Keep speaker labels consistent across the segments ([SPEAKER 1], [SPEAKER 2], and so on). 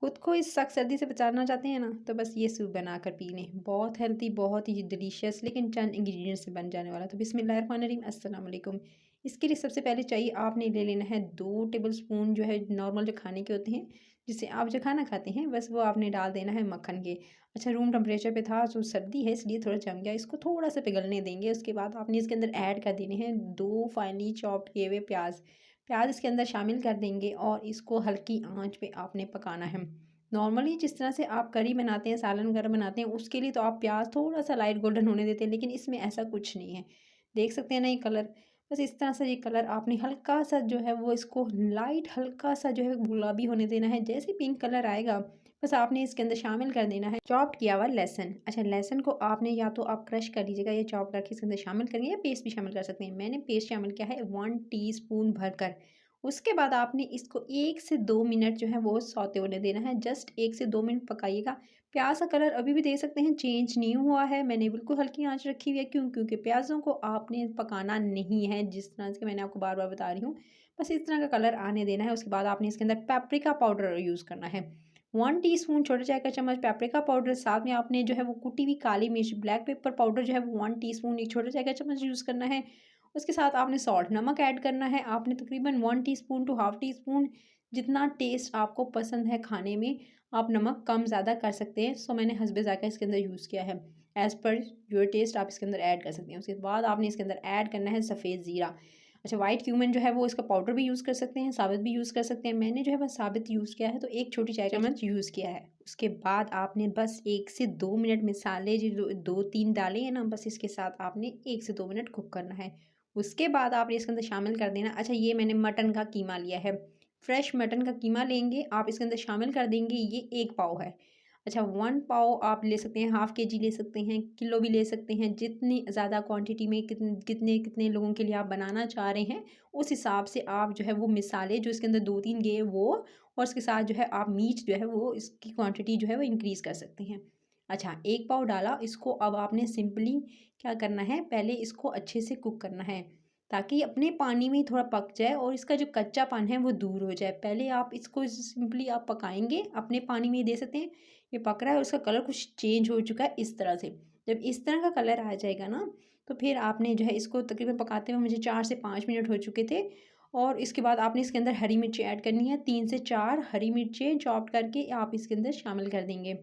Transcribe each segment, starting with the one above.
[SPEAKER 1] खुद को इस सख्त सर्दी से बचाना चाहते हैं ना, तो बस ये सूप बनाकर पी लें। बहुत हेल्दी, बहुत ही डिलीशियस, लेकिन चंद इंग्रेडिएंट से बन जाने वाला। तो बिस्मिल्लाहिर्रहमानिर्रहीम, अस्सलाम वालेकुम। इसके लिए सबसे पहले चाहिए आपने ले लेना है 2 टेबलस्पून जो है नॉर्मल जो खाने के होते हैं, जिससे आप जो खाना खाते हैं बस वो आपने डाल देना है मक्खन के। अच्छा, रूम टेम्परेचर पे था, तो सर्दी है इसलिए थोड़ा जम गया। इसको थोड़ा सा पिघलने देंगे। उसके बाद आपने इसके अंदर ऐड कर देने हैं 2 फाइनली चॉप्ड किए हुए प्याज। प्याज इसके अंदर शामिल कर देंगे और इसको हल्की आंच पे आपने पकाना है। नॉर्मली जिस तरह से आप करी बनाते हैं, सालन वगैरह बनाते हैं, उसके लिए तो आप प्याज थोड़ा सा लाइट गोल्डन होने देते हैं, लेकिन इसमें ऐसा कुछ नहीं है। देख सकते हैं ना ये कलर, बस इस तरह से ये कलर आपने हल्का सा जो है वो इसको लाइट हल्का सा जो है गुलाबी होने देना है। जैसे पिंक कलर आएगा, बस आपने इसके अंदर शामिल कर देना है चॉप्ड किया हुआ लहसुन। अच्छा, लहसुन को आपने या तो आप क्रश कर लीजिएगा या चॉप करके इसके अंदर शामिल करेंगे, या पेस्ट भी शामिल कर सकते हैं। मैंने पेस्ट शामिल किया है 1 टीस्पून भरकर। उसके बाद आपने इसको 1 से 2 मिनट जो है वो सौते होने देना है। जस्ट 1 से 2 मिनट पकाइएगा। प्याज का कलर अभी भी देख सकते हैं चेंज नहीं हुआ है। मैंने बिल्कुल हल्की आंच रखी हुई है। क्यों? क्योंकि प्याज़ों को आपने पकाना नहीं है, जिस तरह से मैंने आपको बार-बार बता रही हूँ। बस इस तरह का कलर आने देना है। उसके बाद आपने इसके अंदर पेपरिका पाउडर यूज़ करना है। 1 टीस्पून छोटे चाय का चम्मच पेपरिका पाउडर, साथ में आपने जो है वो कुटी हुई काली मिर्च, ब्लैक पेपर पाउडर जो है वो 1 टीस्पून, एक छोटे चाय का चम्मच यूज़ करना है। उसके साथ आपने सॉल्ट, नमक ऐड करना है। आपने तकरीबन 1 टीस्पून टू हाफ़ टीस्पून, जितना टेस्ट आपको पसंद है खाने में, आप नमक कम ज़्यादा कर सकते हैं। सो मैंने हस्बे ज़ायक़ा इसके अंदर यूज़ किया है। एज़ पर योर टेस्ट आप इसके अंदर ऐड कर सकते हैं। उसके बाद आपने इसके अंदर ऐड करना है सफ़ेद ज़ीरा। अच्छा, व्हाइट क्यूमिन जो है वो इसका पाउडर भी यूज़ कर सकते हैं, साबित भी यूज़ कर सकते हैं। मैंने जो है बस साबित यूज़ किया है, तो 1 छोटी चाय का चम्मच यूज़ किया है। उसके बाद आपने बस 1 से 2 मिनट मसाले जो 2-3 डाले हैं ना, बस इसके साथ आपने 1 से 2 मिनट कुक करना है। उसके बाद आपने इसके अंदर शामिल कर देना। अच्छा, ये मैंने मटन का कीमा लिया है। फ्रेश मटन का कीमा लेंगे, आप इसके अंदर शामिल कर देंगे। ये 1 पाव है। अच्छा, 1 पाव आप ले सकते हैं, हाफ़ केजी ले सकते हैं, किलो भी ले सकते हैं। जितनी ज़्यादा क्वांटिटी में कितने लोगों के लिए आप बनाना चाह रहे हैं, उस हिसाब से आप जो है वो मिसाले जो इसके अंदर 2-3 गए वो, और उसके साथ जो है आप मीट जो है वो इसकी क्वांटिटी जो है वो इंक्रीज़ कर सकते हैं। अच्छा, 1 पाव डाला, इसको अब आपने सिंपली क्या करना है, पहले इसको अच्छे से कुक करना है, ताकि अपने पानी में ही थोड़ा पक जाए और इसका जो कच्चापन है वो दूर हो जाए। पहले आप इसको सिंपली आप पकाएँगे, अपने पानी में ही दे सकते हैं। ये पक रहा है और उसका कलर कुछ चेंज हो चुका है इस तरह से। जब इस तरह का कलर आ जाएगा ना, तो फिर आपने जो है इसको तकरीबन पकाते हुए मुझे 4 से 5 मिनट हो चुके थे। और इसके बाद आपने इसके अंदर हरी मिर्ची ऐड करनी है। 3 से 4 हरी मिर्चें चॉप्ड करके आप इसके अंदर शामिल कर देंगे।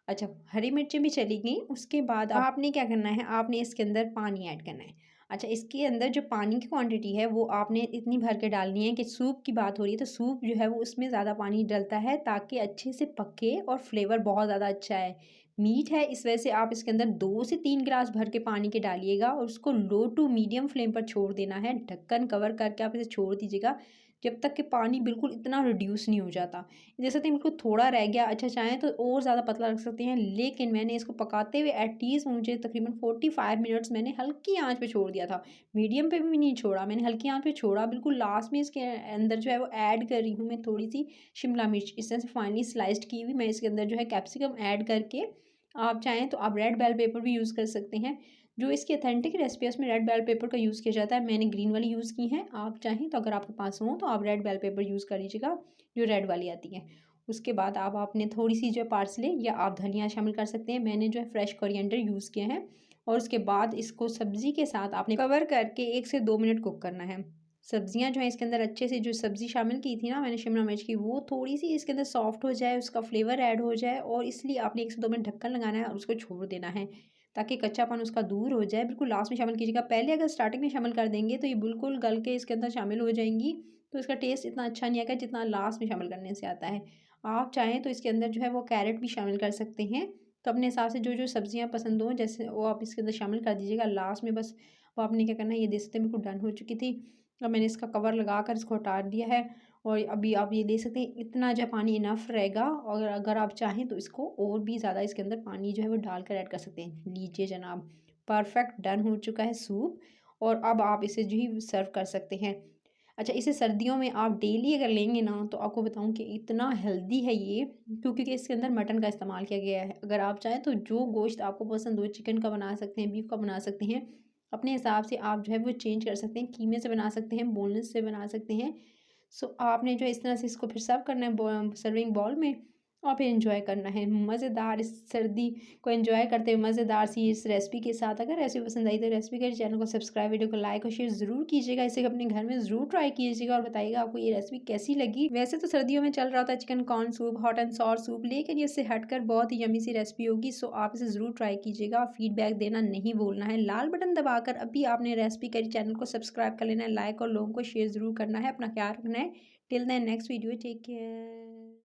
[SPEAKER 1] अच्छा, हरी मिर्चें भी चली गईं, उसके बाद आपने क्या करना है, आपने इसके अंदर पानी ऐड करना है। अच्छा, इसके अंदर जो पानी की क्वांटिटी है वो आपने इतनी भर के डालनी है कि सूप की बात हो रही है, तो सूप जो है वो उसमें ज़्यादा पानी डलता है ताकि अच्छे से पके और फ्लेवर बहुत ज़्यादा अच्छा है। मीठ है, इस वजह से आप इसके अंदर 2 से 3 गिलास भर के पानी के डालिएगा और उसको लो टू मीडियम फ्लेम पर छोड़ देना है। ढक्कन कवर करके आप इसे छोड़ दीजिएगा जब तक कि पानी बिल्कुल इतना रिड्यूस नहीं हो जाता। जैसे कि बिल्कुल थोड़ा रह गया, अच्छा चाहें तो और ज़्यादा पतला रख सकते हैं, लेकिन मैंने इसको पकाते हुए एटलीस्ट मुझे तकरीबन 45 मिनट्स मैंने हल्की आँच पे छोड़ दिया था। मीडियम पे भी नहीं छोड़ा, मैंने हल्की आँच पे छोड़ा। बिल्कुल लास्ट में इसके अंदर जो है वो ऐड कर रही हूँ मैं थोड़ी-सी शिमला मिर्च, इस तरह से फाइनली स्लाइस्ड की हुई मैं इसके अंदर जो है कैप्सिकम ऐड करके, आप चाहें तो आप रेड बेल पेपर भी यूज़ कर सकते हैं। जो इसकी ऑथेंटिक रेसिपी है उसमें रेड बेल पेपर का यूज़ किया जाता है, मैंने ग्रीन वाली यूज़ की है। आप चाहें तो अगर आपके पास हो तो आप रेड बेल पेपर यूज़ कर लीजिएगा, जो रेड वाली आती है। उसके बाद अब आपने थोड़ी-सी जो है पार्सले या आप धनिया शामिल कर सकते हैं। मैंने जो है फ्रेश कोरिएंडर यूज़ किया है और उसके बाद इसको सब्ज़ी के साथ आपने कवर करके 1 से 2 मिनट कुक करना है। सब्ज़ियाँ जो हैं इसके अंदर अच्छे से, जो सब्ज़ी शामिल की थी ना मैंने शिमला मिर्च की, वो थोड़ी-सी इसके अंदर सॉफ्ट हो जाए, उसका फ्लेवर ऐड हो जाए, और इसलिए आपने 1 से 2 मिनट ढक्कन लगाना है और उसको छोड़ देना है, ताकि कच्चापन उसका दूर हो जाए। बिल्कुल लास्ट में शामिल कीजिएगा। पहले अगर स्टार्टिंग में शामिल कर देंगे तो ये बिल्कुल गल के इसके अंदर शामिल हो जाएँगी, तो इसका टेस्ट इतना अच्छा नहीं आएगा जितना लास्ट में शामिल करने से आता है। आप चाहें तो इसके अंदर जो है वो कैरेट भी शामिल कर सकते हैं। तो अपने हिसाब से जो-जो सब्ज़ियाँ पसंद हों जैसे वो आप इसके अंदर शामिल कर दीजिएगा। लास्ट में बस वो आपने क्या करना है, ये देख सकते हैं बिल्कुल डन हो चुकी थी। अब मैंने इसका कवर लगाकर इसको हटा दिया है और अभी आप ये देख सकते हैं इतना जो पानी इनफ रहेगा, और अगर आप चाहें तो इसको और भी ज़्यादा इसके अंदर पानी जो है वो डालकर ऐड कर सकते हैं। लीजिए जनाब, परफेक्ट डन हो चुका है सूप, और अब आप इसे जो ही सर्व कर सकते हैं। अच्छा, इसे सर्दियों में आप डेली अगर लेंगे ना, तो आपको बताऊँ कि इतना हेल्दी है ये, क्योंकि इसके अंदर मटन का इस्तेमाल किया गया है। अगर आप चाहें तो जो गोश्त आपको पसंद हो, चिकन का बना सकते हैं, बीफ का बना सकते हैं, अपने हिसाब से आप जो है वो चेंज कर सकते हैं। कीमे से बना सकते हैं, बोनलेस से बना सकते हैं। सो आपने जो इस तरह से इसको फिर सर्व करना है सर्विंग बाउल में, और फिर एंजॉय करना है मज़ेदार इस सर्दी को एंजॉय करते हुए मज़ेदार सी इस रेसिपी के साथ। अगर रेसिपी पसंद आई तो रेसिपी के चैनल को सब्सक्राइब, वीडियो को लाइक और शेयर ज़रूर कीजिएगा। इसे अपने घर में ज़रूर ट्राई कीजिएगा और बताइएगा आपको ये रेसिपी कैसी लगी। वैसे तो सर्दियों में चल रहा था chicken corn soup, hot and sour soup, लेकिन ये इससे हटकर बहुत ही यम्मी सी रेसिपी होगी। सो आप इसे ज़रूर ट्राई कीजिएगा और फीडबैक देना नहीं भूलना है। लाल बटन दबाकर अभी आपने रेसिपी करी चैनल को सब्सक्राइब कर लेना है, लाइक और लोगों को शेयर ज़रूर करना है। अपना ख्याल रखना है। Till then next video, take care.